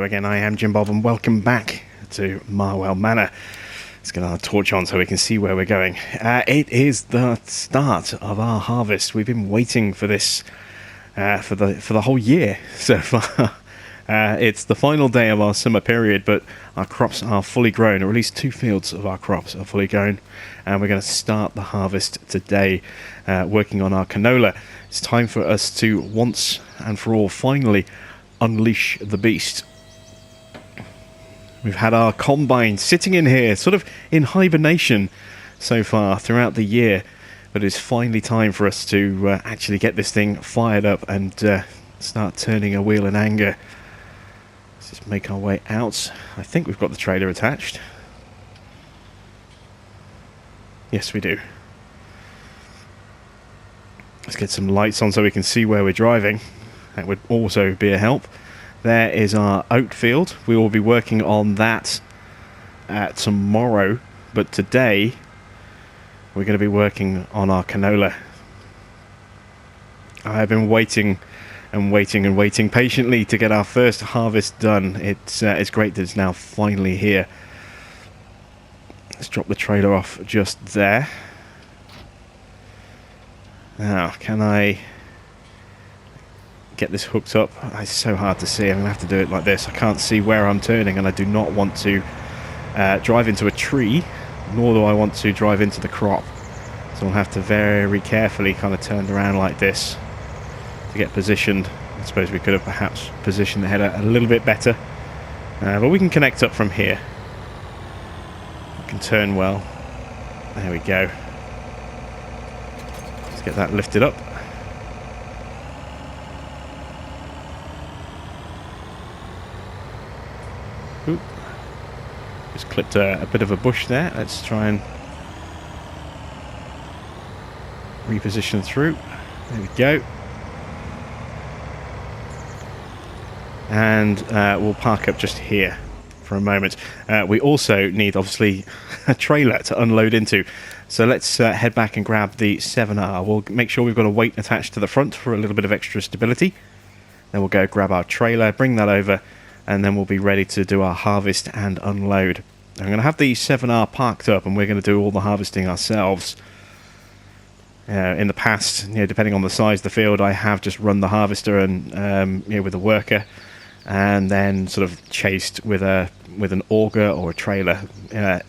Hello again, I am Jim Bob and welcome back to Marwell Manor. Let's get our torch on so we can see where we're going. It is the start of our harvest. We've been waiting for this for the whole year so far. It's the final day of our summer period, but our crops are fully grown, or at least 2 fields of our crops are fully grown, and we're going to start the harvest today, working on our canola. It's time for us to once and for all finally unleash the beast. We've had our combine sitting in here, sort of in hibernation so far throughout the year, but it's finally time for us to actually get this thing fired up and start turning a wheel in anger. Let's just make our way out. I think we've got the trailer attached. Yes, we do. Let's get some lights on so we can see where we're driving. That would also be a help. There is our oat field. We will be working on that tomorrow, but today we're going to be working on our canola. I have been waiting and waiting and waiting patiently to get our first harvest done. It's great that it's now finally here. Let's drop the trailer off just there. Now, can I get this hooked up? It's so hard to see. I'm going to have to do it like this. I can't see where I'm turning, and I do not want to drive into a tree, nor do I want to drive into the crop. So I'll have to very carefully kind of turn around like this to get positioned. I suppose we could have perhaps positioned the header a little bit better, but we can connect up from here. We can turn well. There we go. Let's get that lifted up. Oop. Just clipped a bit of a bush there. Let's try and reposition through. There we go. And we'll park up just here for a moment. We also need, obviously, a trailer to unload into. So let's head back and grab the 7R. We'll make sure we've got a weight attached to the front for a little bit of extra stability. Then we'll go grab our trailer, bring that over, and then we'll be ready to do our harvest and unload. I'm going to have the 7R parked up, and we're going to do all the harvesting ourselves. In the past, depending on the size of the field, I have just run the harvester and with a worker, and then sort of chased with an auger or a trailer.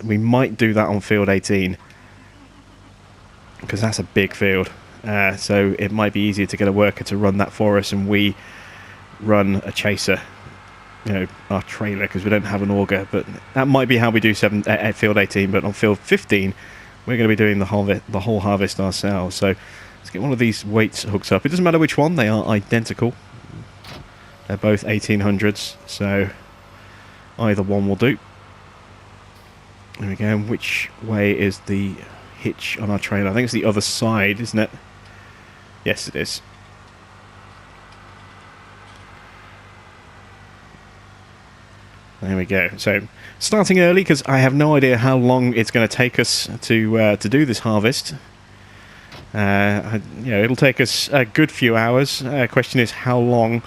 We might do that on field 18 because that's a big field. So it might be easier to get a worker to run that for us, and we run a chaser. Our trailer, because we don't have an auger. But that might be how we do at field 18. But on field 15, we're going to be doing the whole harvest ourselves. So let's get one of these weights hooked up. It doesn't matter which one; they are identical. They're both 1800s, so either one will do. There we go. Which way is the hitch on our trailer? I think it's the other side, isn't it? Yes, it is. There we go. So, starting early because I have no idea how long it's going to take us to do this harvest. It'll take us a good few hours. Question is how long.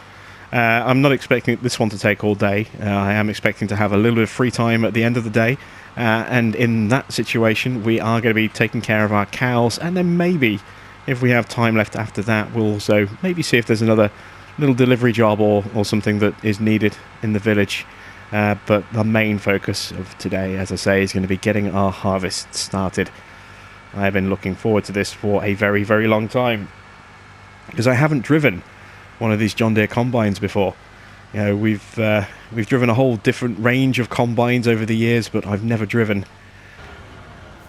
I'm not expecting this one to take all day. I am expecting to have a little bit of free time at the end of the day. And in that situation, we are going to be taking care of our cows. And then maybe, if we have time left after that, we'll also maybe see if there's another little delivery job or something that is needed in the village. But the main focus of today, as I say, is going to be getting our harvest started. I have been looking forward to this for a very, very long time, because I haven't driven one of these John Deere combines before. We've driven a whole different range of combines over the years, but I've never driven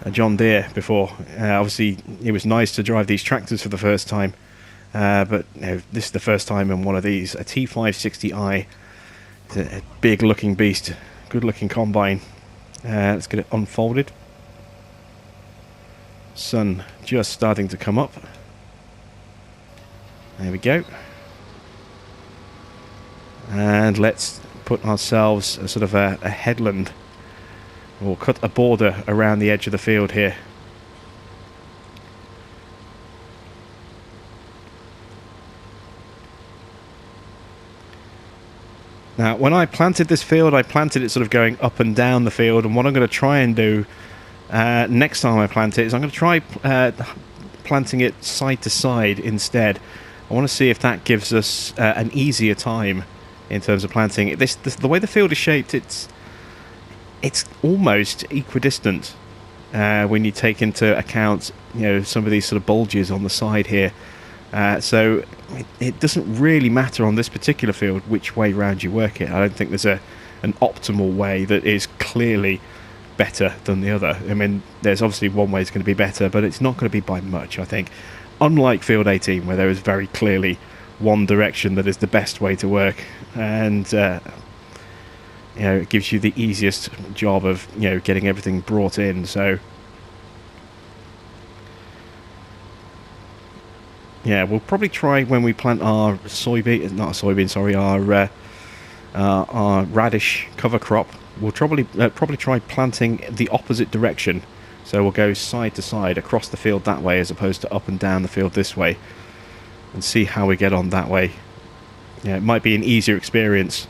a John Deere before. Obviously, it was nice to drive these tractors for the first time, but this is the first time in one of these, a T560i. It's a big looking beast, good looking combine. Let's get it unfolded. Sun just starting to come up. There we go. And let's put ourselves a sort of a headland. We'll cut a border around the edge of the field here. Now, when I planted this field, I planted it sort of going up and down the field, and what I'm going to try and do next time I plant it is I'm going to try planting it side to side instead. I want to see if that gives us an easier time in terms of planting. The way the field is shaped, it's almost equidistant when you take into account, you know, some of these sort of bulges on the side here. So it doesn't really matter on this particular field which way round you work it. I don't think there's an optimal way that is clearly better than the other. I mean, there's obviously one way is going to be better, but it's not going to be by much, I think. Unlike field 18, where there is very clearly one direction that is the best way to work, and you know, it gives you the easiest job of, you know, getting everything brought in. So yeah, we'll probably try when we plant our our radish cover crop. We'll probably try planting the opposite direction. So we'll go side to side across the field that way, as opposed to up and down the field this way, and see how we get on that way. Yeah, it might be an easier experience.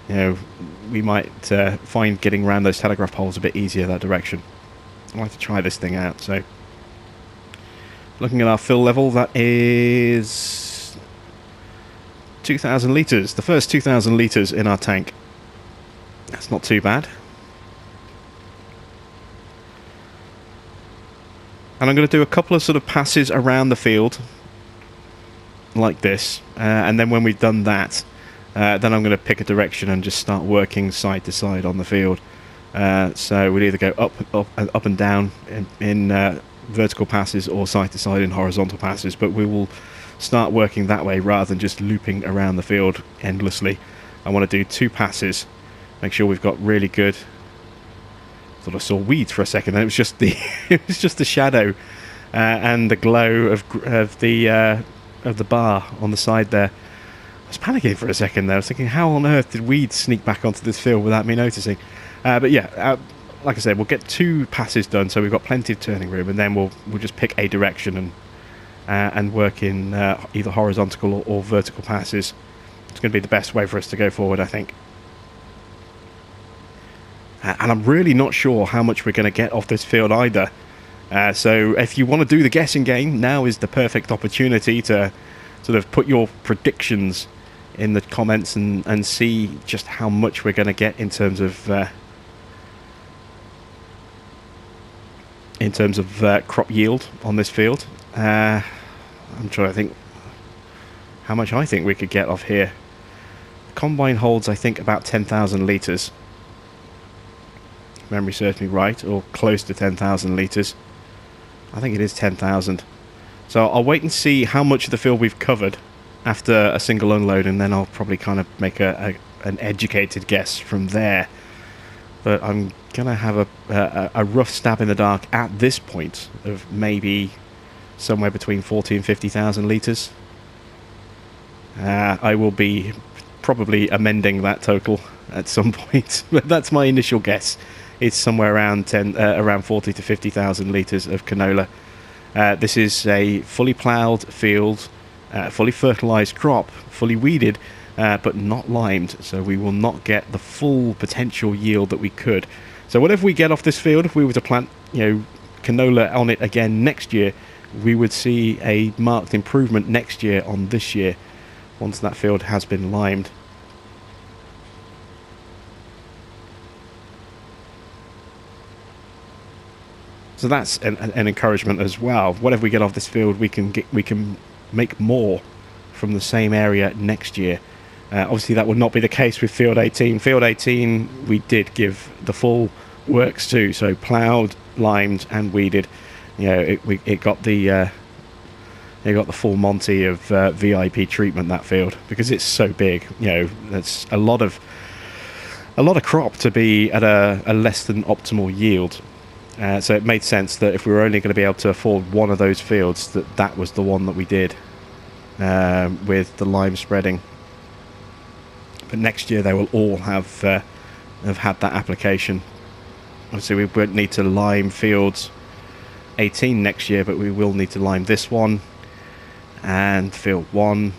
You know, we might find getting around those telegraph poles a bit easier that direction. I'd like to try this thing out. So, looking at our fill level, that is 2,000 litres. The first 2,000 litres in our tank. That's not too bad. And I'm going to do a couple of sort of passes around the field, like this. And then when we've done that, then I'm going to pick a direction and just start working side to side on the field. So we'll either go up and down in vertical passes, or side to side in horizontal passes. But we will start working that way rather than just looping around the field endlessly. I want to do 2 passes. Make sure we've got really good. Thought I saw weeds for a second, and it was just the the shadow and the glow of the bar on the side there. I was panicking for a second there. I was thinking, how on earth did weeds sneak back onto this field without me noticing? But yeah, like I said, we'll get 2 passes done, so we've got plenty of turning room, and then we'll just pick a direction and work in either horizontal or vertical passes. It's going to be the best way for us to go forward, I think. And I'm really not sure how much we're going to get off this field either. So if you want to do the guessing game, now is the perfect opportunity to sort of put your predictions in the comments and see just how much we're going to get in terms of crop yield on this field. I'm trying to think how much I think we could get off here. The combine holds, I think, about 10,000 litres. Memory serves me right, or close to 10,000 litres. I think it is 10,000. So I'll wait and see how much of the field we've covered after a single unload, and then I'll probably kind of make an educated guess from there. But I'm going to have a rough stab in the dark at this point of maybe somewhere between 40 and 50,000 litres. I will be probably amending that total at some point, but that's my initial guess. It's somewhere around around 40 to 50,000 litres of canola. This is a fully ploughed field, fully fertilised crop, fully weeded, but not limed, so we will not get the full potential yield that we could. So whatever we get off this field, if we were to plant, you know, canola on it again next year, we would see a marked improvement next year on this year, once that field has been limed. So that's an encouragement as well. Whatever we get off this field, we can make more from the same area next year. Obviously, that would not be the case with Field 18. Field 18, we did give the full works to, so ploughed, limed, and weeded. You know, it got the full Monty of VIP treatment, that field, because it's so big. You know, that's a lot of crop to be at a less than optimal yield. So it made sense that if we were only going to be able to afford one of those fields, that was the one that we did with the lime spreading. But next year they will all have had that application. Obviously we won't need to lime fields 18 next year, but we will need to lime this one and field 1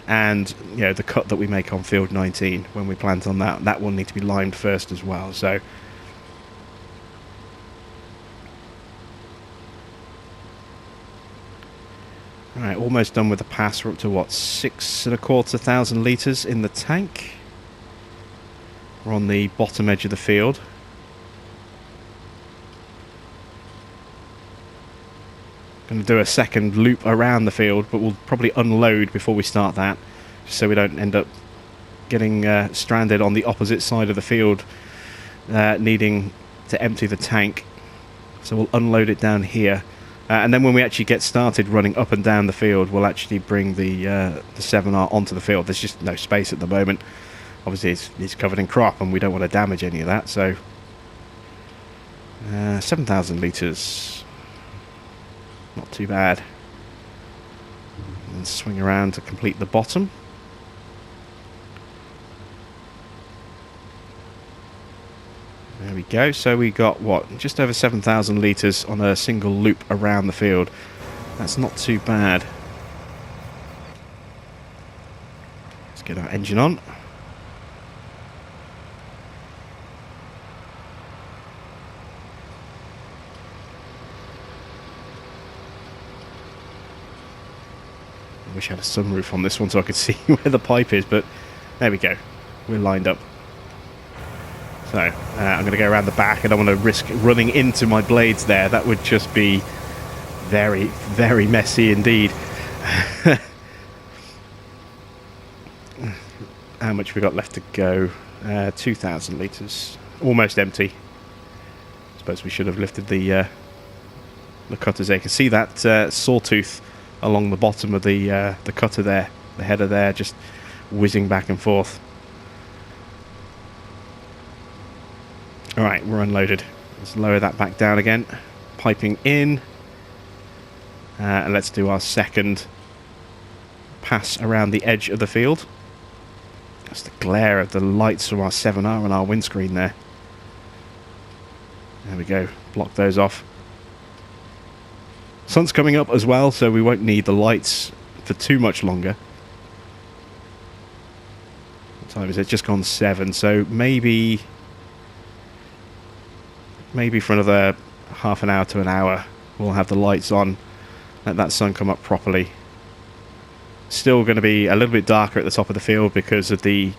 and the cut that we make on field 19 when we plant on that will need to be limed first as well. So alright, almost done with the pass. We're up to what, 6,250 litres in the tank. We're on the bottom edge of the field. Going to do a second loop around the field, but we'll probably unload before we start that, just so we don't end up getting stranded on the opposite side of the field, needing to empty the tank. So we'll unload it down here, and then when we actually get started running up and down the field, we'll actually bring the 7R onto the field. There's just no space at the moment. Obviously it's covered in crop and we don't want to damage any of that, so 7,000 litres. Not too bad. And swing around to complete the bottom. There we go. So we got, what, just over 7,000 litres on a single loop around the field. That's not too bad. Let's get our engine on. I wish I had a sunroof on this one so I could see where the pipe is, but there we go. We're lined up. So I'm going to go around the back. I don't want to risk running into my blades there. That would just be very, very messy indeed. How much we got left to go? 2,000 litres. Almost empty. I suppose we should have lifted the cutters there. You can see that sawtooth along the bottom of the cutter there, the header there, just whizzing back and forth. Alright, we're unloaded. Let's lower that back down again. Piping in. And let's do our second pass around the edge of the field. That's the glare of the lights from our 7R on our windscreen there. There we go. Block those off. Sun's coming up as well, so we won't need the lights for too much longer. What time is it? Just gone 7, so maybe for another half an hour to an hour we'll have the lights on, let that sun come up properly. Still going to be a little bit darker at the top of the field because of the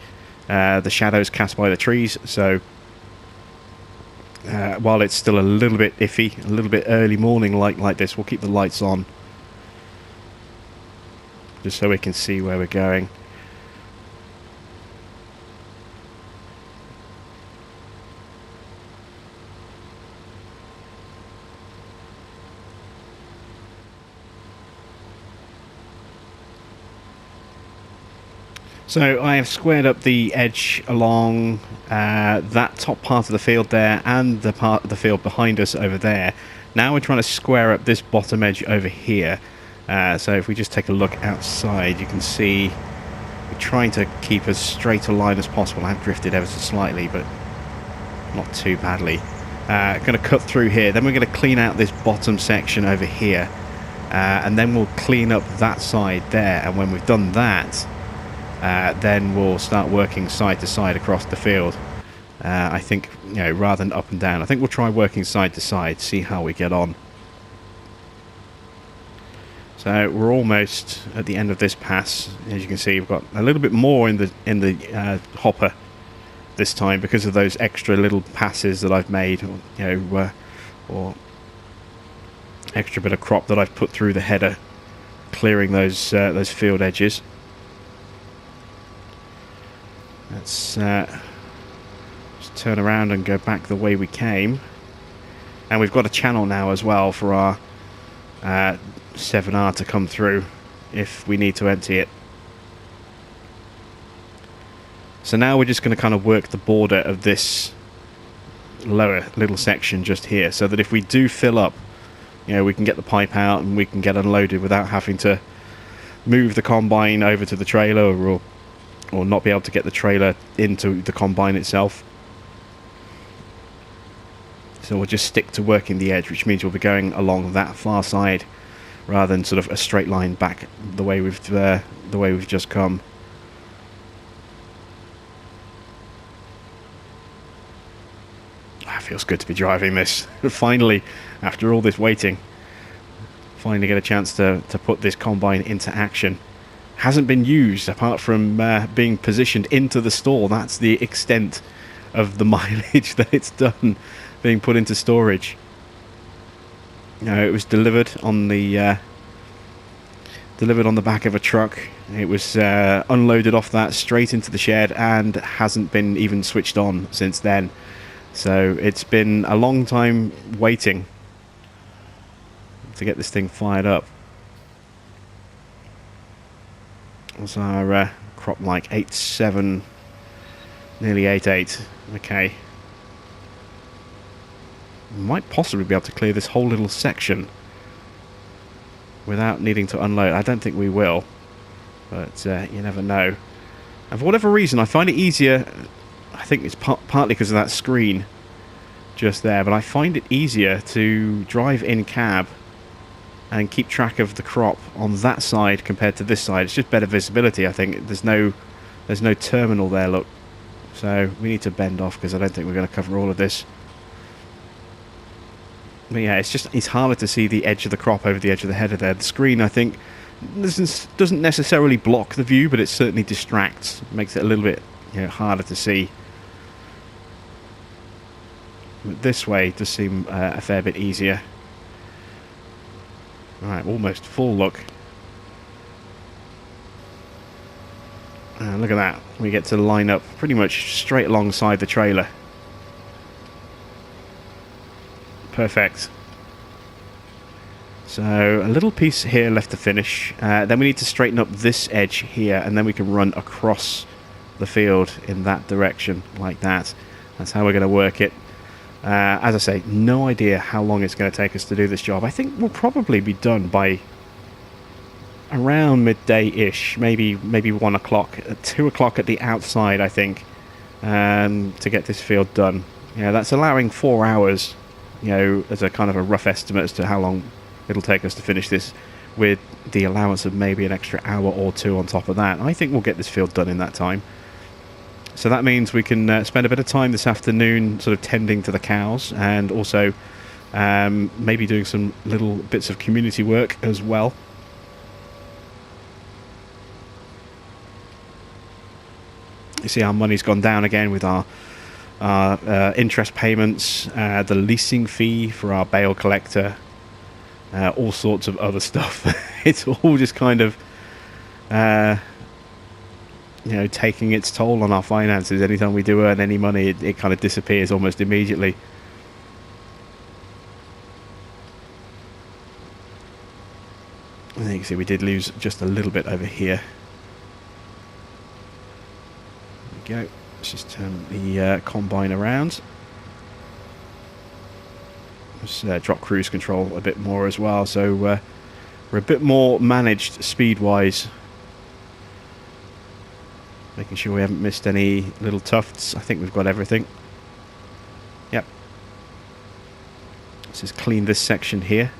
shadows cast by the trees, so while it's still a little bit iffy, a little bit early morning like this, we'll keep the lights on just so we can see where we're going. So I have squared up the edge along that top part of the field there and the part of the field behind us over there. Now we're trying to square up this bottom edge over here. So if we just take a look outside, you can see we're trying to keep as straight a line as possible. I've drifted ever so slightly, but not too badly. Going to cut through here. Then we're going to clean out this bottom section over here. And then we'll clean up that side there. And when we've done that, then we'll start working side to side across the field. I think, rather than up and down, I think we'll try working side to side, see how we get on. So we're almost at the end of this pass. As you can see, we've got a little bit more in the hopper this time because of those extra little passes that I've made, or extra bit of crop that I've put through the header, clearing those field edges. Let's just turn around and go back the way we came. And we've got a channel now as well for our 7R to come through if we need to empty it. So now we're just going to kind of work the border of this lower little section just here, so that if we do fill up, we can get the pipe out and we can get unloaded without having to move the combine over to the trailer, or not be able to get the trailer into the combine itself. So we'll just stick to working the edge, which means we'll be going along that far side rather than sort of a straight line back the way we've the way we've just come. It feels good to be driving this. Finally, after all this waiting, finally get a chance to put this combine into action. Hasn't been used apart from being positioned into the store. That's the extent of the mileage that it's done being put into storage. It was delivered on the back of a truck. It was unloaded off that straight into the shed and hasn't been even switched on since then. So it's been a long time waiting to get this thing fired up. What's our crop like? 8.7, nearly 8.8. Okay. Might possibly be able to clear this whole little section without needing to unload. I don't think we will, but you never know. And for whatever reason, I find it easier. I think it's partly because of that screen just there, but I find it easier to drive in cab and keep track of the crop on that side compared to this side. It's just better visibility, I think. There's no terminal there, look. So we need to bend off because I don't think we're going to cover all of this. But yeah, it's harder to see the edge of the crop over the edge of the header there. The screen, I think, doesn't necessarily block the view, but it certainly distracts. It makes it a little bit harder to see. But this way does seem a fair bit easier. Alright, almost full look. Look at that. We get to line up pretty much straight alongside the trailer. Perfect. So, a little piece here left to finish. Then we need to straighten up this edge here, and then we can run across the field in that direction, like that. That's how we're going to work it. As I say, no idea how long it's going to take us to do this job. I think we'll probably be done by around midday-ish, maybe 1 o'clock, 2 o'clock at the outside, I think, to get this field done. That's allowing 4 hours, as a kind of a rough estimate as to how long it'll take us to finish this, with the allowance of maybe an extra hour or two on top of that. I think we'll get this field done in that time. So that means we can spend a bit of time this afternoon sort of tending to the cows, and also maybe doing some little bits of community work as well. You see our money's gone down again with our interest payments, the leasing fee for our bale collector, all sorts of other stuff. It's all just kind of taking its toll on our finances. Anytime we do earn any money, it kind of disappears almost immediately. I think you can see we did lose just a little bit over here. There we go. Let's just turn the combine around. Let's drop cruise control a bit more as well, so we're a bit more managed speed-wise. Making sure we haven't missed any little tufts. I think we've got everything. Yep. Let's just clean this section here.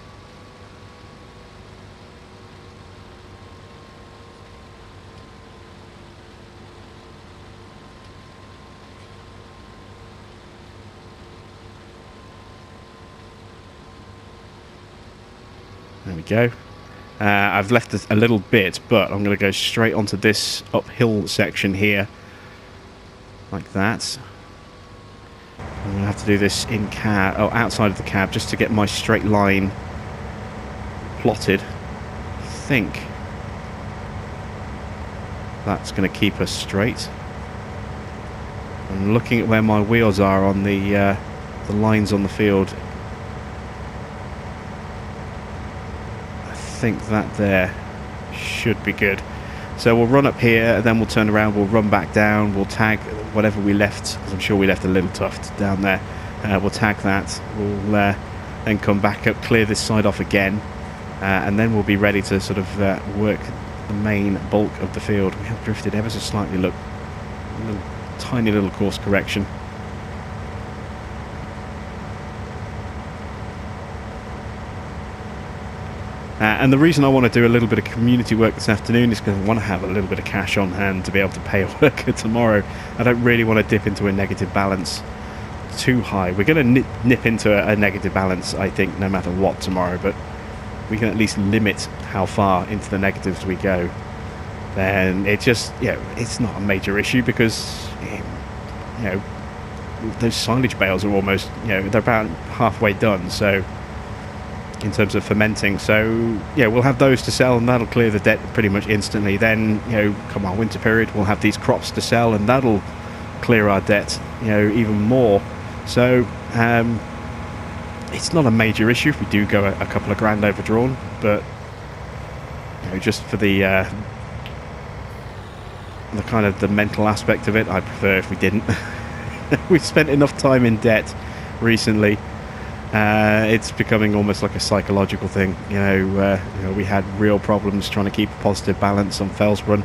There we go. I've left a little bit, but I'm going to go straight onto this uphill section here, like that. I'm going to have to do this in cab, outside of the cab, just to get my straight line plotted. I think that's going to keep us straight. I'm looking at where my wheels are on the lines on the field. I think that there should be good. So we'll run up here, and then we'll turn around, we'll run back down, we'll tag whatever we left, because I'm sure we left a little tuft down there. We'll tag that, we'll then come back up, clear this side off again, and then we'll be ready to sort of work the main bulk of the field. We have drifted ever so slightly, look, tiny little course correction. And the reason I want to do a little bit of community work this afternoon is because I want to have a little bit of cash on hand to be able to pay a worker tomorrow. I don't really want to dip into a negative balance too high. We're going to nip into a negative balance, I think, no matter what tomorrow, but we can at least limit how far into the negatives we go. Then it just, it's not a major issue because, those silage bales are almost, they're about halfway done, so in terms of fermenting, so we'll have those to sell and that'll clear the debt pretty much instantly. Then come our winter period, we'll have these crops to sell and that'll clear our debt even more. So it's not a major issue if we do go a couple of grand overdrawn, but just for the kind of the mental aspect of it, I prefer if we didn't. We've spent enough time in debt recently. It's becoming almost like a psychological thing. We had real problems trying to keep a positive balance on Fellsbrunn,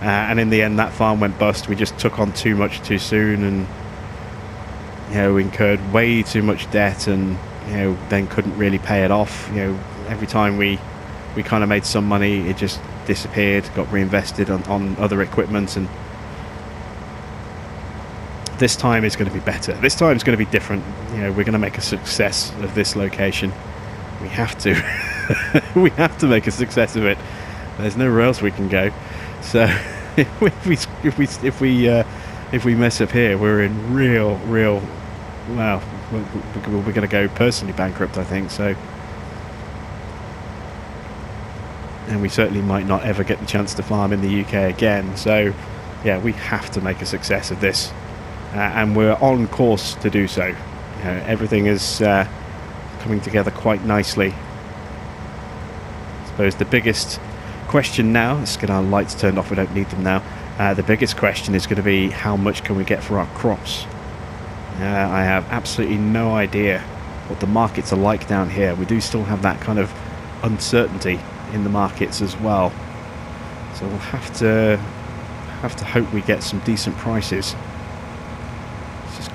and in the end that farm went bust. We just took on too much too soon, and we incurred way too much debt, and then couldn't really pay it off. Every time we kind of made some money, it just disappeared, got reinvested on other equipment, and this time is going to be better. This time is going to be different. We're going to make a success of this location. We have to. We have to make a success of it. There's nowhere else we can go. So if we mess up here, we're in real. Well, we're going to go personally bankrupt, I think. So, and we certainly might not ever get the chance to farm in the UK again. So, we have to make a success of this. And we're on course to do so. Everything is coming together quite nicely. I suppose the biggest question now, let's get our lights turned off, we don't need them now. The biggest question is going to be how much can we get for our crops? I have absolutely no idea what the markets are like down here. We do still have that kind of uncertainty in the markets as well. So we'll have to hope we get some decent prices.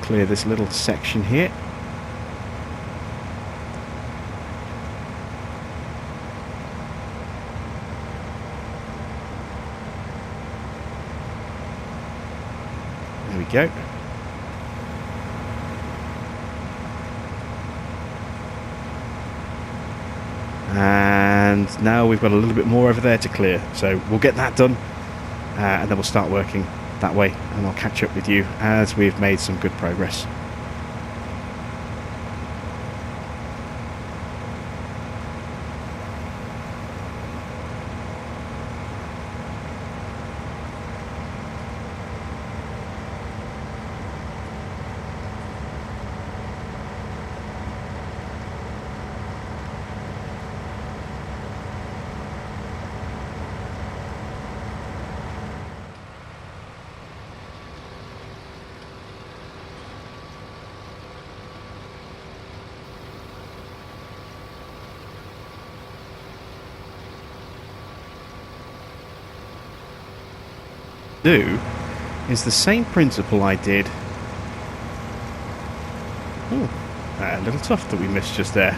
Clear this little section here. There we go. And now we've got a little bit more over there to clear, so we'll get that done and then we'll start working that way, and I'll catch up with you as we've made some good progress. Do is the same principle I did. Oh, a little tuft that we missed just there.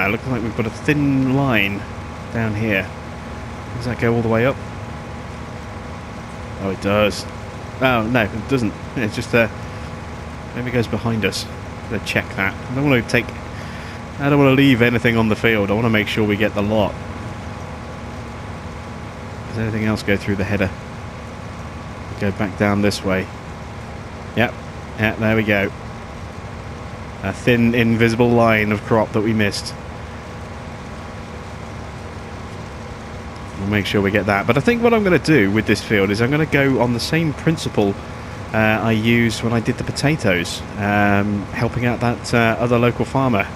Looks like we've got a thin line down here. Does that go all the way up? Oh, it does. Oh, no, it doesn't. It's just maybe it goes behind us. Let's check that. I don't want to leave anything on the field. I want to make sure we get the lot. Does anything else go through the header? Go back down this way. Yep, there we go. A thin, invisible line of crop that we missed. We'll make sure we get that. But I think what I'm going to do with this field is I'm going to go on the same principle I used when I did the potatoes, helping out that other local farmer.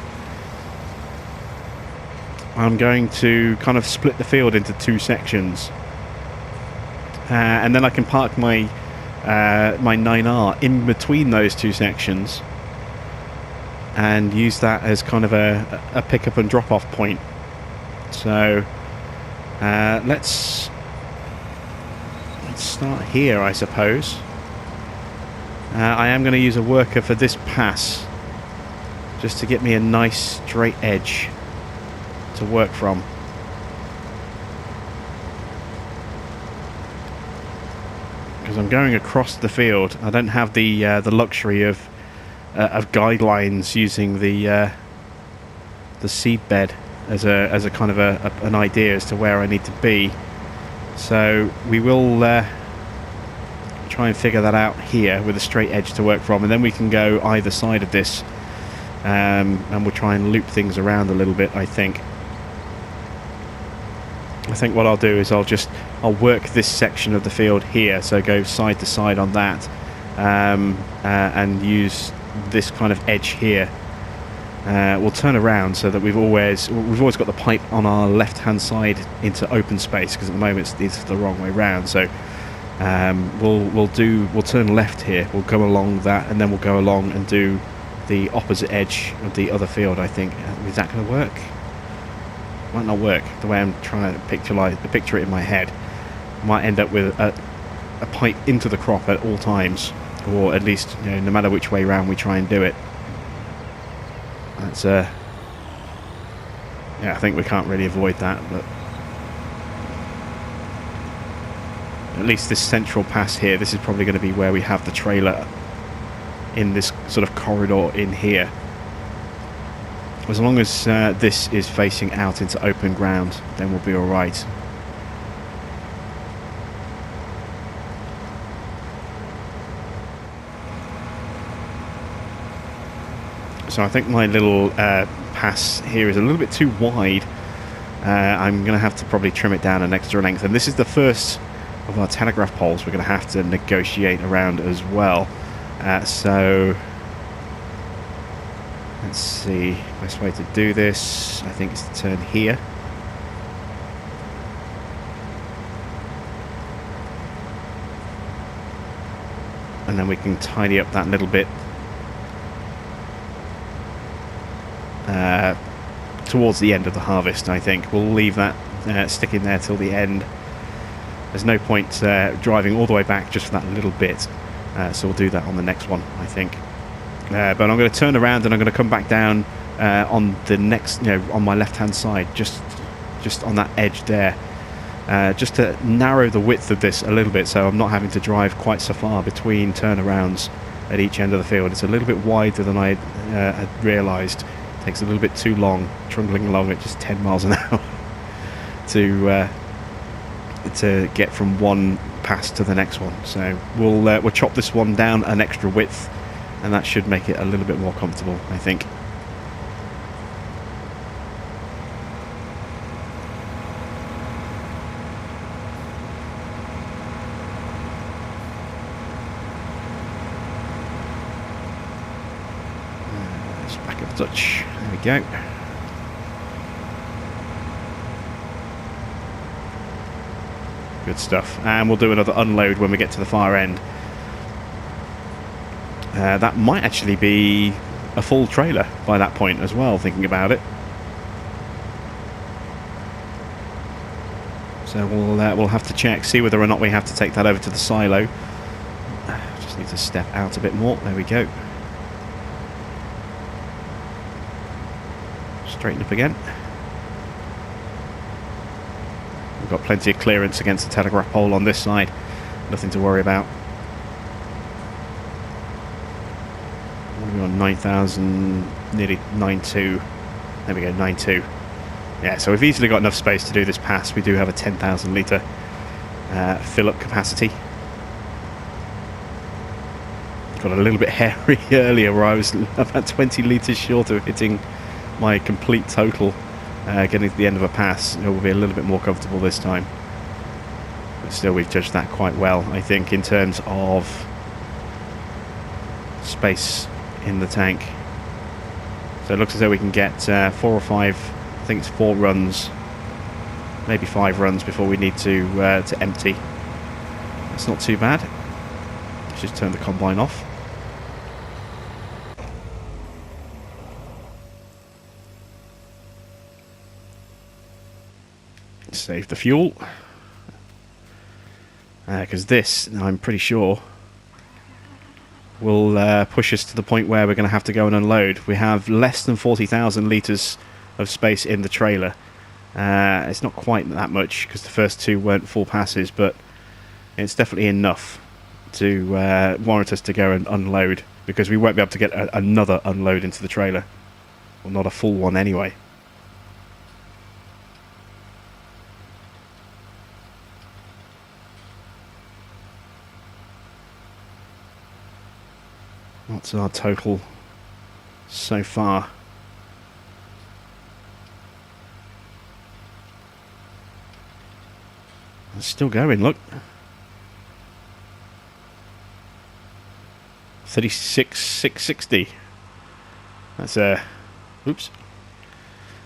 I'm going to kind of split the field into two sections. And then I can park my my 9R in between those two sections and use that as kind of a pick up and drop off point. So let's start here, I suppose. I am going to use a worker for this pass just to get me a nice straight edge to work from. Because I'm going across the field, I don't have the luxury of guidelines using the seed bed as a kind of an idea as to where I need to be. So we will try and figure that out here with a straight edge to work from, and then we can go either side of this, and we'll try and loop things around a little bit. I think what I'll do is I'll work this section of the field here, so go side to side on that, and use this kind of edge here. We'll turn around so that we've always got the pipe on our left hand side into open space, because at the moment it's the wrong way round. So we'll turn left here, we'll go along that, and then we'll go along and do the opposite edge of the other field. I think is that going to work? Might not work the way I'm trying to picture it in my head. Might end up with a pipe into the crop at all times, or at least, you know, no matter which way round we try and do it. That's yeah, I think we can't really avoid that, but at least this central pass here, this is probably going to be where we have the trailer, in this sort of corridor in here. As long as this is facing out into open ground, then we'll be alright. So I think my little pass here is a little bit too wide. I'm going to have to probably trim it down an extra length, and this is the first of our telegraph poles we're going to have to negotiate around as well. So let's see, best way to do this, I think, is to turn here. And then we can tidy up that little bit towards the end of the harvest. I think we'll leave that sticking there till the end. There's no point driving all the way back just for that little bit, so we'll do that on the next one, I think. But I'm going to turn around and I'm going to come back down on the next, on my left hand side, just on that edge there, just to narrow the width of this a little bit, so I'm not having to drive quite so far between turnarounds at each end of the field. It's a little bit wider than I had realised. Takes a little bit too long, trundling along at just 10 miles an hour to get from one pass to the next one. So we'll chop this one down an extra width, and that should make it a little bit more comfortable, I think. Let's back up a touch. There we go. Good stuff. And we'll do another unload when we get to the far end. That might actually be a full trailer by that point as well, thinking about it. So we'll have to check, see whether or not we have to take that over to the silo. Just need to step out a bit more. There we go. Straighten up again. We've got plenty of clearance against the telegraph pole on this side. Nothing to worry about. What are we on? 9,000, nearly 9.2. There we go, 9.2. Yeah, so we've easily got enough space to do this pass. We do have a 10,000 litre fill-up capacity. Got a little bit hairy earlier, where I was about 20 litres short of hitting my complete total. Getting to the end of a pass, it will be a little bit more comfortable this time. But still, we've judged that quite well, I think, in terms of space in the tank. So it looks as though we can get 4 or 5, I think it's 4 runs, maybe 5 runs before we need to empty. That's not too bad. Let's just turn the combine off. Save the fuel, because this, I'm pretty sure, will push us to the point where we're going to have to go and unload. We have less than 40,000 litres of space in the trailer. It's not quite that much because the first two weren't full passes, but it's definitely enough to warrant us to go and unload, because we won't be able to get another unload into the trailer. Well, not a full one anyway. What's our total so far? It's still going, look. 36,660. That's a... Oops.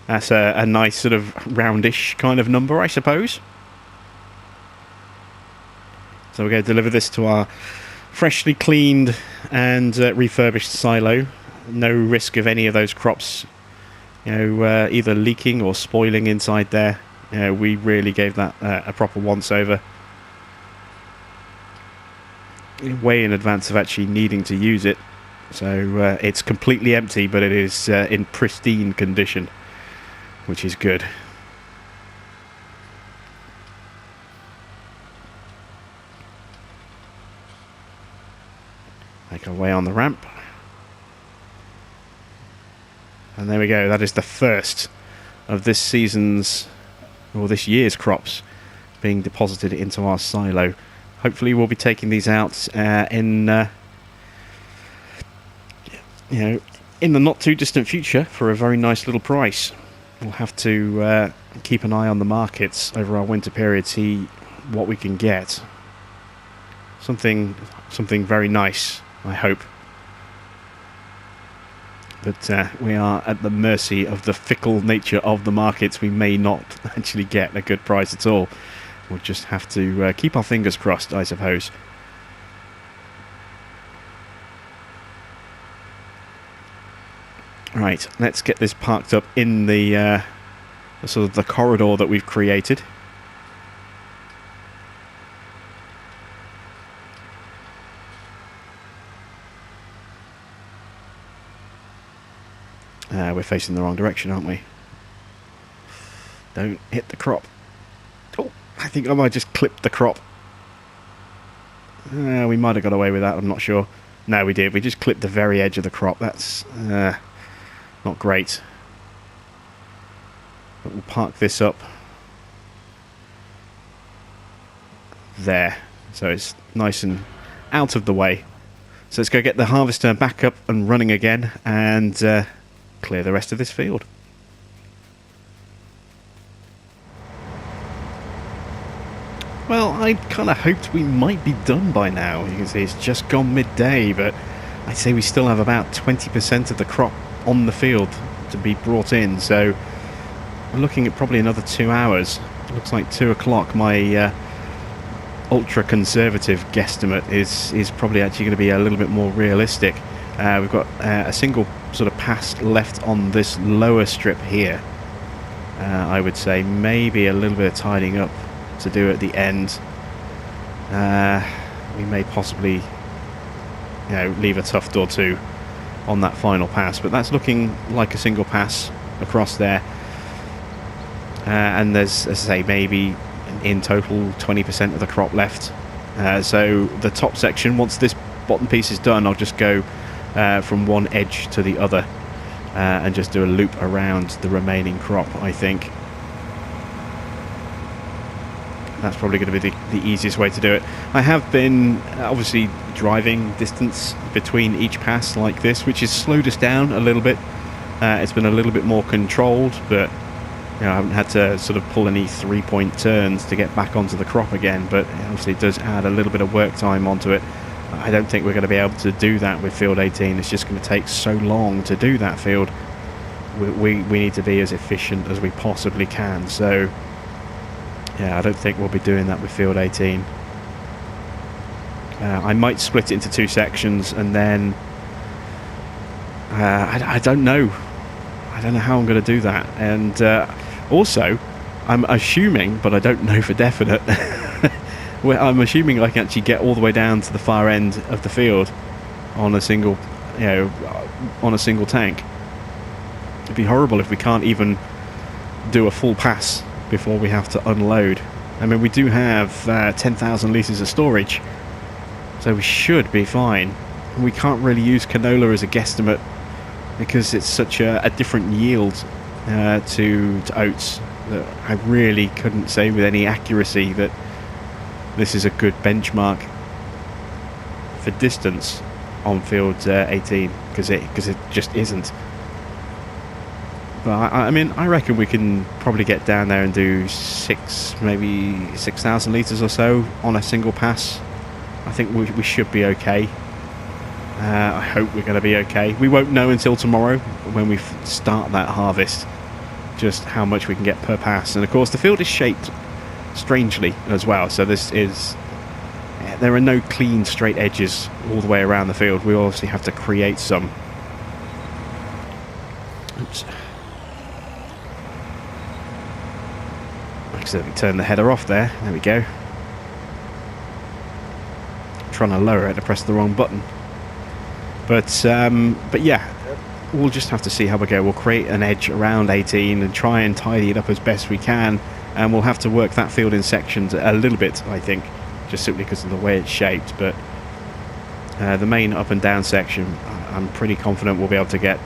That's a nice sort of roundish kind of number, I suppose. So we're going to deliver this to our freshly cleaned and refurbished silo. No risk of any of those crops, either leaking or spoiling inside there. We really gave that a proper once-over, way in advance of actually needing to use it. So it's completely empty, but it is in pristine condition, which is good. Make our way on the ramp. And there we go. That is the first of this season's, or this year's crops being deposited into our silo. Hopefully we'll be taking these out in the not too distant future for a very nice little price. We'll have to keep an eye on the markets over our winter period, see what we can get. Something very nice, I hope. But we are at the mercy of the fickle nature of the markets. We may not actually get a good price at all. We'll just have to keep our fingers crossed, I suppose. Right, let's get this parked up in the sort of the corridor that we've created. We're facing the wrong direction, aren't we? Don't hit the crop. Oh, I think I might just clip the crop. We might have got away with that, I'm not sure. No, we did. We just clipped the very edge of the crop. That's not great. But we'll park this up there, so it's nice and out of the way. So let's go get the harvester back up and running again and clear the rest of this field. Well, I kind of hoped we might be done by now. You can see it's just gone midday, but I'd say we still have about 20% of the crop on the field to be brought in, so we're looking at probably another 2 hours. It looks like 2 o'clock. My ultra conservative guesstimate is probably actually going to be a little bit more realistic. We've got a single sort of pass left on this lower strip here. I would say maybe a little bit of tidying up to do at the end. We may possibly leave a tuft or two on that final pass, but that's looking like a single pass across there. And there's, as I say, maybe in total 20% of the crop left. So the top section, once this bottom piece is done, I'll just go from one edge to the other and just do a loop around the remaining crop, I think. That's probably going to be the easiest way to do it. I have been obviously driving distance between each pass like this, which has slowed us down a little bit. It's been a little bit more controlled, but I haven't had to sort of pull any 3-point turns to get back onto the crop again, but obviously it does add a little bit of work time onto it. I don't think we're going to be able to do that with field 18. It's just going to take so long to do that field. We need to be as efficient as we possibly can, so yeah, I don't think we'll be doing that with field 18. I might split it into 2 sections and then I don't know how I'm going to do that. And also I'm assuming, but I don't know for definite, I'm assuming I can actually get all the way down to the far end of the field on a single, on a single tank. It'd be horrible if we can't even do a full pass before we have to unload. I mean, we do have 10,000 litres of storage, so we should be fine. We can't really use canola as a guesstimate because it's such a different yield to oats that I really couldn't say with any accuracy that this is a good benchmark for distance on field 18, because it just isn't. But I mean, I reckon we can probably get down there and do maybe 6,000 litres or so on a single pass. I think we should be okay. I hope we're going to be okay. We won't know until tomorrow when we start that harvest just how much we can get per pass. And of course the field is shaped strangely as well, so there are no clean straight edges all the way around the field. We obviously have to create some. Oops. Accidentally turn the header off there. There we go. Trying to lower it, I pressed the wrong button. But yeah, we'll just have to see how we go. We'll create an edge around 18 and try and tidy it up as best we can, and we'll have to work that field in sections a little bit, I think, just simply because of the way it's shaped. But the main up and down section, I'm pretty confident we'll be able to get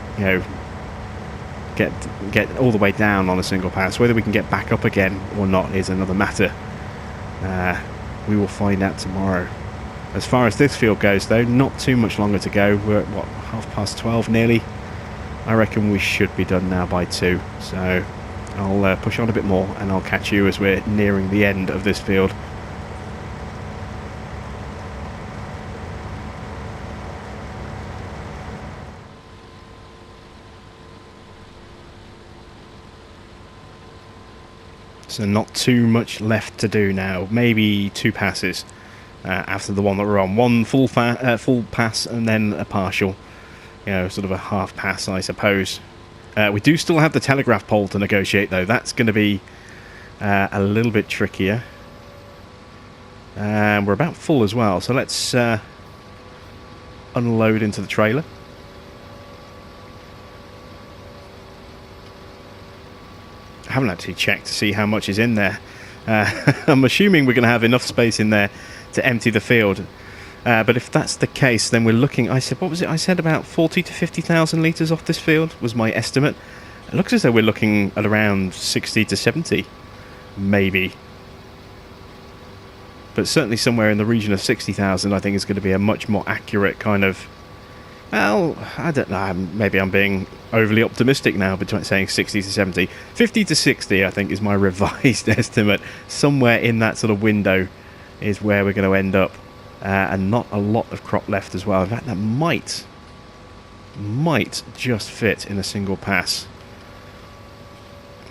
all the way down on a single pass. Whether we can get back up again or not is another matter. We will find out tomorrow. As far as this field goes, though, not too much longer to go. We're at, what, 12:30 nearly? I reckon we should be done now by 2. So I'll push on a bit more and I'll catch you as we're nearing the end of this field. So not too much left to do now. Maybe 2 passes. After the one that we're on. One full pass and then a partial, sort of a half pass, I suppose. We do still have the telegraph pole to negotiate, though. That's going to be a little bit trickier. We're about full as well, so let's unload into the trailer. I haven't actually checked to see how much is in there. I'm assuming we're going to have enough space in there to empty the field, but if that's the case, then we're looking. What was it? I said about 40 to 50,000 litres off this field was my estimate. It looks as though we're looking at around 60 to 70, maybe. But certainly somewhere in the region of 60,000, I think is going to be a much more accurate kind of. Well, I don't know. Maybe I'm being overly optimistic now, between saying 60 to 70, 50 to 60. I think is my revised estimate. Somewhere in that sort of window is where we're going to end up, and not a lot of crop left as well. In fact, that might just fit in a single pass.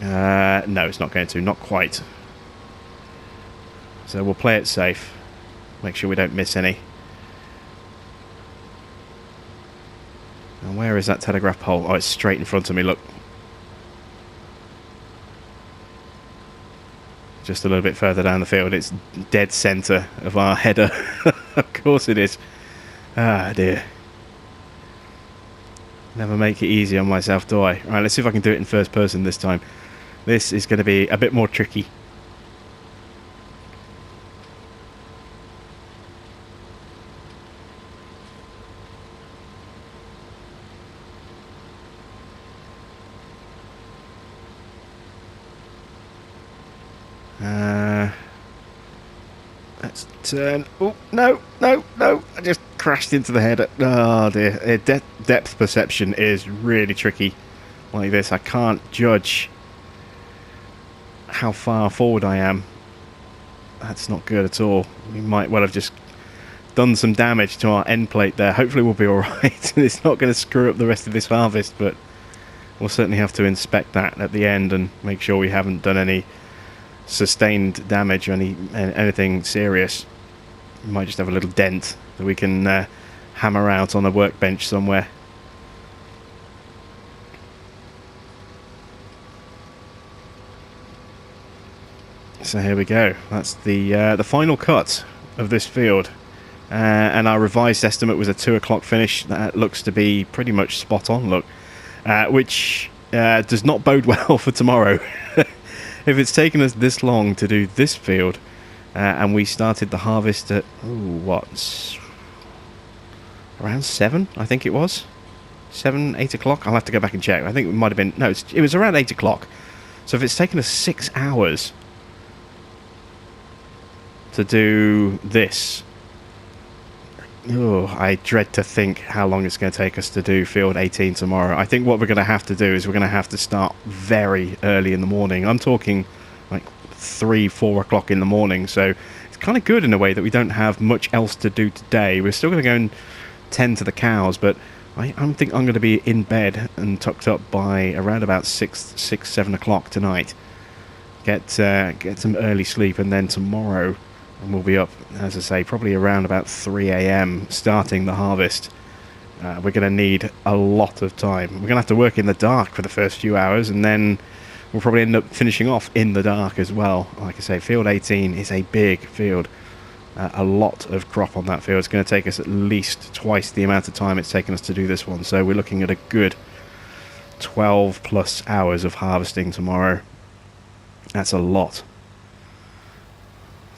No, it's not going to, not quite. So we'll play it safe, make sure we don't miss any. And where is that telegraph pole? Oh, it's straight in front of me, look. Just a little bit further down the field. It's dead centre of our header. Of course it is. Ah, dear. Never make it easy on myself, do I? Right, let's see if I can do it in first person this time. This is going to be a bit more tricky. Let's turn. Oh, no. I just crashed into the header. Oh, dear. Depth perception is really tricky like this. I can't judge how far forward I am. That's not good at all. We might well have just done some damage to our end plate there. Hopefully we'll be alright. It's not going to screw up the rest of this harvest, but we'll certainly have to inspect that at the end and make sure we haven't done any sustained damage or anything serious. We might just have a little dent that we can hammer out on a workbench somewhere. So here we go. That's the final cut of this field. and our revised estimate was a 2 o'clock finish. That looks to be pretty much spot on, look, which does not bode well for tomorrow. If it's taken us this long to do this field, and we started the harvest at, around 7, I think it was. 7, 8 o'clock? I'll have to go back and check. I think it might have been... No, it was around 8 o'clock. So if it's taken us 6 hours to do this... Oh, I dread to think how long it's going to take us to do field 18 tomorrow. I think what we're going to have to do is we're going to have to start very early in the morning. I'm talking like 3, 4 o'clock in the morning. So it's kind of good in a way that we don't have much else to do today. We're still going to go and tend to the cows, but I think I'm going to be in bed and tucked up by around about 6, 7 o'clock tonight. Get some early sleep, and then tomorrow... and we'll be up, as I say, probably around about 3 a.m. starting the harvest. We're going to need a lot of time. We're going to have to work in the dark for the first few hours, and then we'll probably end up finishing off in the dark as well. Like I say, field 18 is a big field. A lot of crop on that field. It's going to take us at least twice the amount of time it's taken us to do this one. So we're looking at a good 12 plus hours of harvesting tomorrow. That's a lot.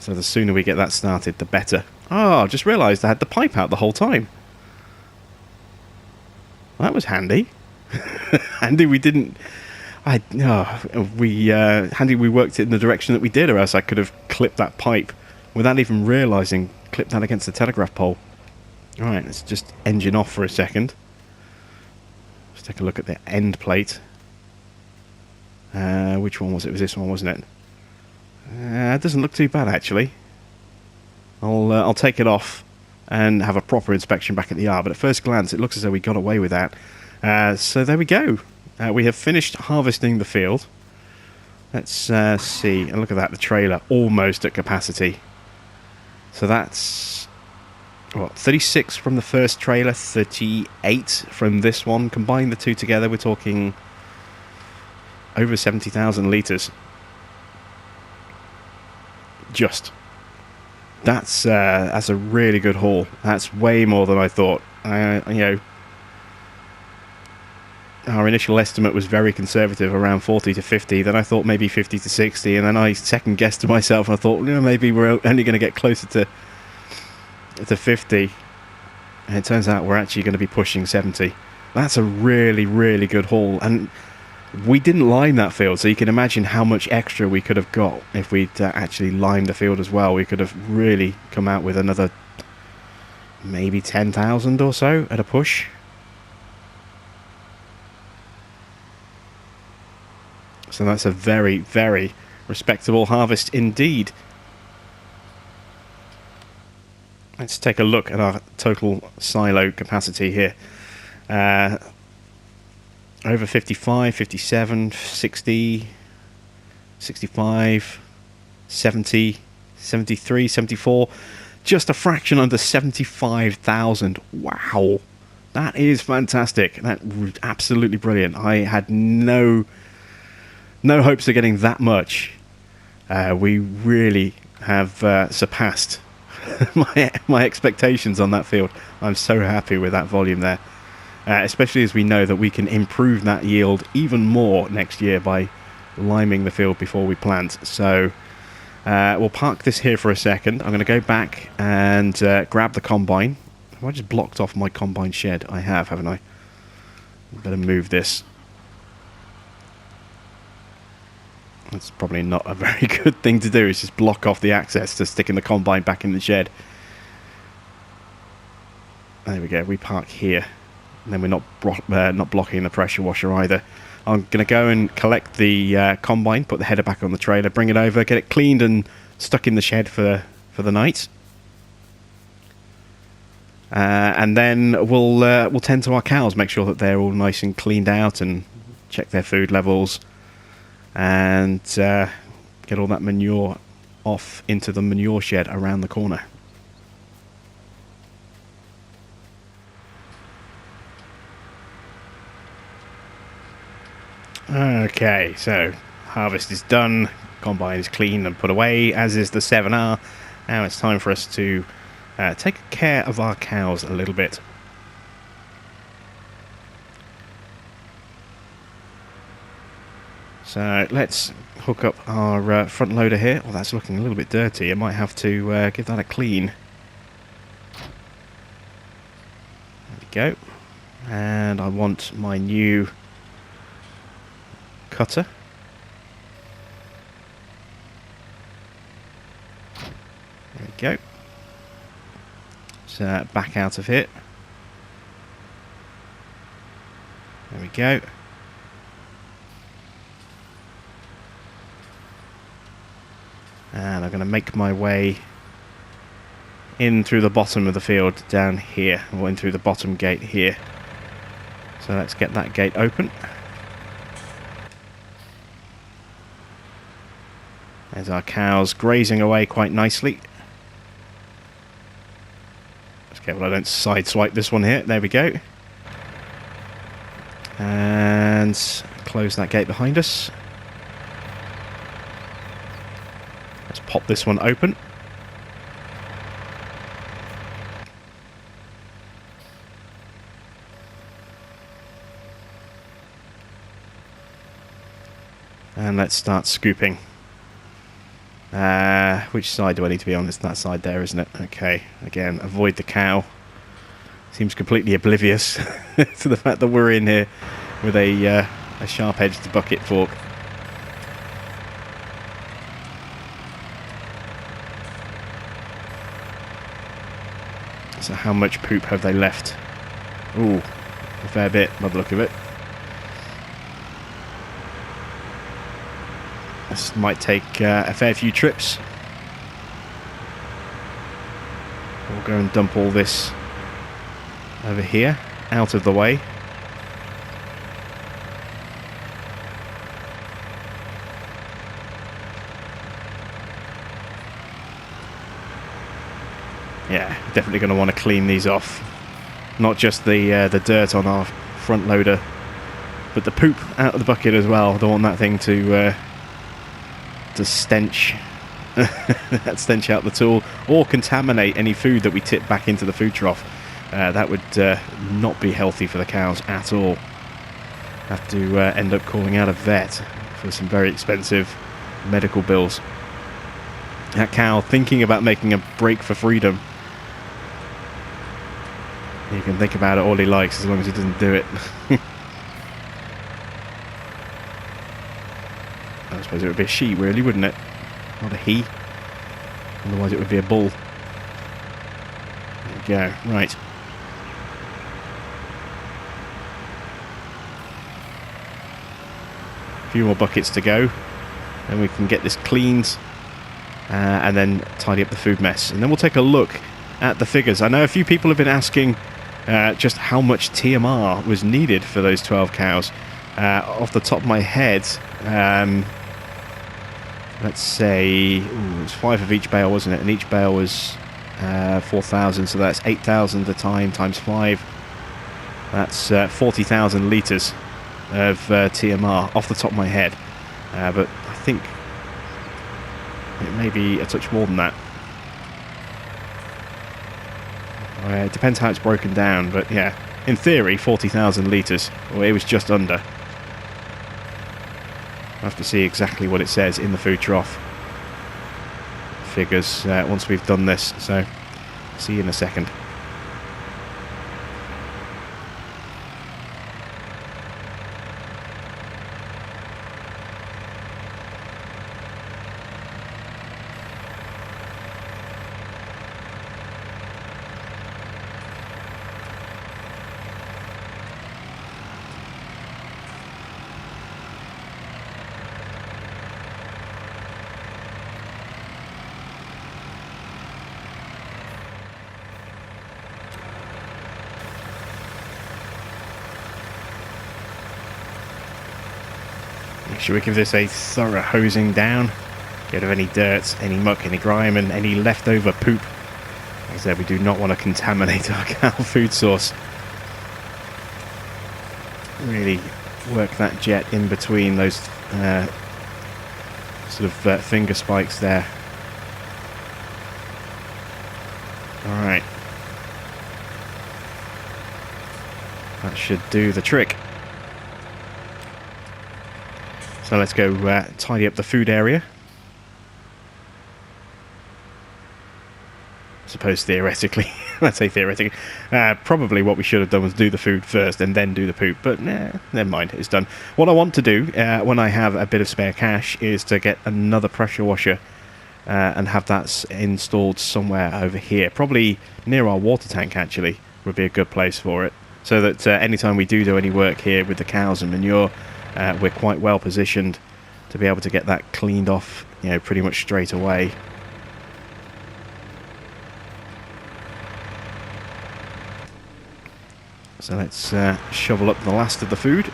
So the sooner we get that started, the better. Oh, I just realised I had the pipe out the whole time. That was handy. Handy we didn't... handy we worked it in the direction that we did, or else I could have clipped that pipe without even realising. Clipped that against the telegraph pole. Alright, let's just engine off for a second. Let's take a look at the end plate. Which one was it? It was this one, wasn't it? It doesn't look too bad, actually. I'll take it off and have a proper inspection back at the yard, but at first glance it looks as though we got away with that. So there we go. We have finished harvesting the field. Let's see. And look at that, the trailer almost at capacity. So that's... what, 36 from the first trailer, 38 from this one. Combine the two together, we're talking over 70,000 litres. Just. That's a really good haul. That's way more than I thought. Our initial estimate was very conservative, around 40 to 50. Then I thought maybe 50 to 60, and then I second guessed to myself. And I thought, maybe we're only going to get closer to 50. And it turns out we're actually going to be pushing 70. That's a really, really good haul. And we didn't lime that field, so you can imagine how much extra we could have got if we'd actually limed the field as well. We could have really come out with another maybe 10,000 or so at a push. So that's a very, very respectable harvest indeed. Let's take a look at our total silo capacity here. Over 55, 57, 60, 65, 70, 73, 74. Just a fraction under 75,000. Wow. That is fantastic. That was absolutely brilliant. I had no hopes of getting that much. We really have surpassed my expectations on that field. I'm so happy with that volume there. Especially as we know that we can improve that yield even more next year by liming the field before we plant. So we'll park this here for a second. I'm going to go back and grab the combine. Have I just blocked off my combine shed? I have, haven't I? Better move this. That's probably not a very good thing to do, is just block off the access to sticking the combine back in the shed. There we go, we park here. And then we're not blocking the pressure washer either. I'm going to go and collect the combine, put the header back on the trailer, bring it over, get it cleaned and stuck in the shed for the night. And then we'll tend to our cows, make sure that they're all nice and cleaned out, and check their food levels, and get all that manure off into the manure shed around the corner. Okay, so harvest is done, combine is clean and put away, as is the 7R. Now it's time for us to take care of our cows a little bit. So let's hook up our front loader here. Well, that's looking a little bit dirty. I might have to give that a clean. There we go. And I want my new cutter. There we go. So back out of here. There we go. And I'm going to make my way in through the bottom of the field down here, or in through the bottom gate here. So let's get that gate open. There's our cows grazing away quite nicely. Let's get, well, I don't sideswipe this one here. There we go. And close that gate behind us. Let's pop this one open. And let's start scooping. Which side do I need to be on? It's that side there, isn't it? Okay, again, avoid the cow. Seems completely oblivious to the fact that we're in here with a sharp-edged bucket fork. So how much poop have they left? Ooh, a fair bit by the look of it. This might take a fair few trips. We'll go and dump all this over here, out of the way. Yeah, definitely going to want to clean these off. Not just the dirt on our front loader, but the poop out of the bucket as well. Don't want that thing to stench that stench out the tool, or contaminate any food that we tip back into the food trough. That would not be healthy for the cows at all. Have to end up calling out a vet for some very expensive medical bills. That cow thinking about making a break for freedom. He can think about it all he likes as long as he doesn't do it. I suppose it would be a she, really, wouldn't it? Not a he. Otherwise it would be a bull. There we go. Right. A few more buckets to go. Then we can get this cleaned. And then tidy up the food mess. And then we'll take a look at the figures. I know a few people have been asking just how much TMR was needed for those 12 cows. Off the top of my head, let's say it was 5 of each bale, wasn't it? And each bale was 4,000, so that's 8,000 a time times 5. That's 40,000 litres of TMR off the top of my head. But I think it may be a touch more than that. It depends how it's broken down, but yeah, in theory, 40,000 litres. Well, it was just under. I'll have to see exactly what it says in the food trough figures once we've done this, so see you in a second. Make sure we give this a thorough hosing down. Get rid of any dirt, any muck, any grime, and any leftover poop. Like I said, we do not want to contaminate our cow food source. Really work that jet in between those sort of finger spikes there. Alright. That should do the trick. So let's go tidy up the food area. I suppose theoretically, let's say theoretically, probably what we should have done was do the food first and then do the poop, but nah, never mind, it's done. What I want to do when I have a bit of spare cash is to get another pressure washer and have that installed somewhere over here, probably near our water tank actually, would be a good place for it, so that anytime we do any work here with the cows and manure, we're quite well positioned to be able to get that cleaned off, you know, pretty much straight away. So let's shovel up the last of the food.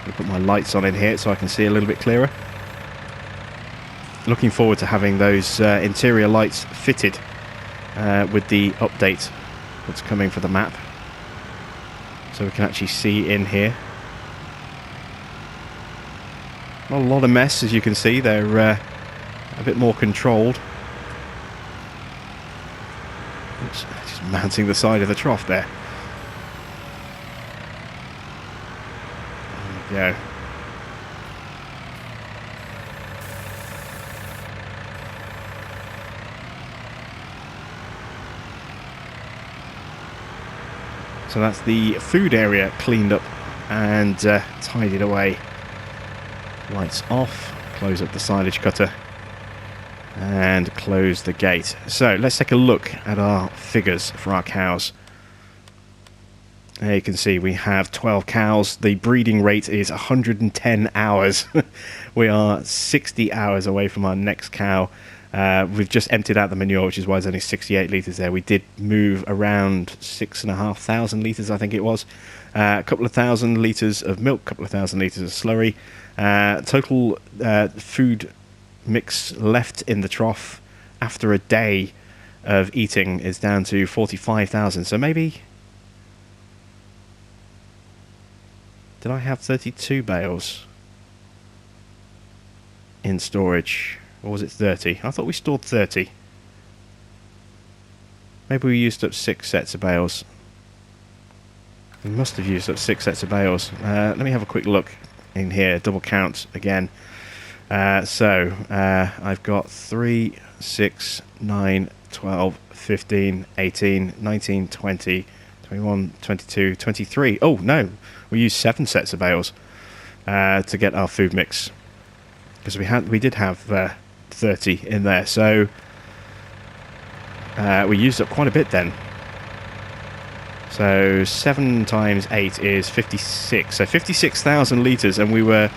I'll put my lights on in here so I can see a little bit clearer. Looking forward to having those interior lights fitted with the update that's coming for the map, so we can actually see in here. Not a lot of mess, as you can see. They're a bit more controlled. Oops, just mounting the side of the trough there. There we go. So that's the food area cleaned up and tidied away. Lights off, close up the silage cutter and close the gate. So let's take a look at our figures for our cows. There you can see we have 12 cows. The breeding rate is 110 hours. We are 60 hours away from our next cow. We've just emptied out the manure, which is why there's only 68 litres there. We did move around 6,500 litres, I think it was. A couple of thousand litres of milk, a couple of thousand litres of slurry. Total food mix left in the trough after a day of eating is down to 45,000. So maybe... Did I have 32 bales in storage? Or was it 30? I thought we stored 30. Maybe we used up 6 sets of bales. We must have used up 6 sets of bales. Let me have a quick look in here, double count again. So I've got 3, 6, 9, 12, 15, 18, 19, 20, 21, 22, 23. Oh no, we used 7 sets of bales to get our food mix, because we did have 30 in there, so we used up quite a bit then. So 7 times 8 is 56, so 56,000 litres, and we were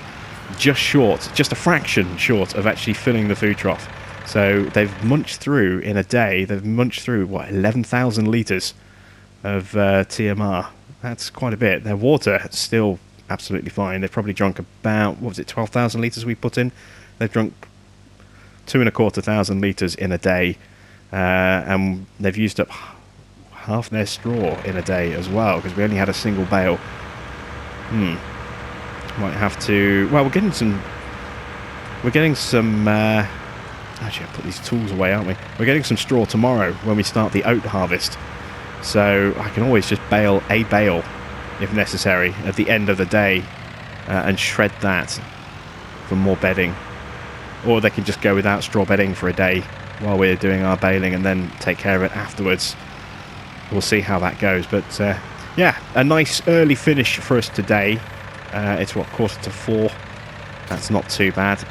just short, just a fraction short of actually filling the food trough. So they've munched through, in a day, they've munched through, what, 11,000 litres of TMR. That's quite a bit. Their water still absolutely fine. They've probably drunk about, what was it, 12,000 litres we put in? They've drunk 2,250 litres in a day, and they've used up half their straw in a day as well, because we only had a single bale. Might have to... Well, we're getting some... actually, I'll put these tools away, aren't we? We're getting some straw tomorrow when we start the oat harvest. So I can always just bale a bale, if necessary, at the end of the day, and shred that for more bedding. Or they can just go without straw bedding for a day while we're doing our baling and then take care of it afterwards. We'll see how that goes. But yeah, a nice early finish for us today. It's what, 3:45. That's not too bad.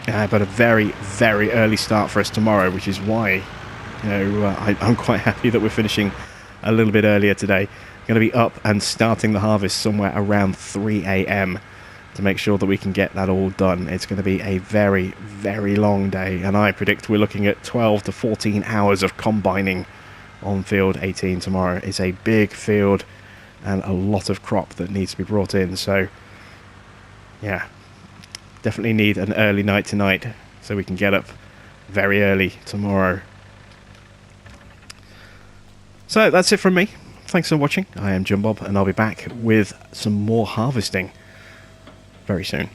But a very, very early start for us tomorrow, which is why, you know, I'm quite happy that we're finishing a little bit earlier today. Going to be up and starting the harvest somewhere around 3 AM to make sure that we can get that all done. It's going to be a very, very long day, and I predict we're looking at 12 to 14 hours of combining on field 18 tomorrow. It's a big field and a lot of crop that needs to be brought in, so yeah, definitely need an early night tonight so we can get up very early tomorrow. So that's it from me. Thanks for watching. I am Jumbob, and I'll be back with some more harvesting very soon.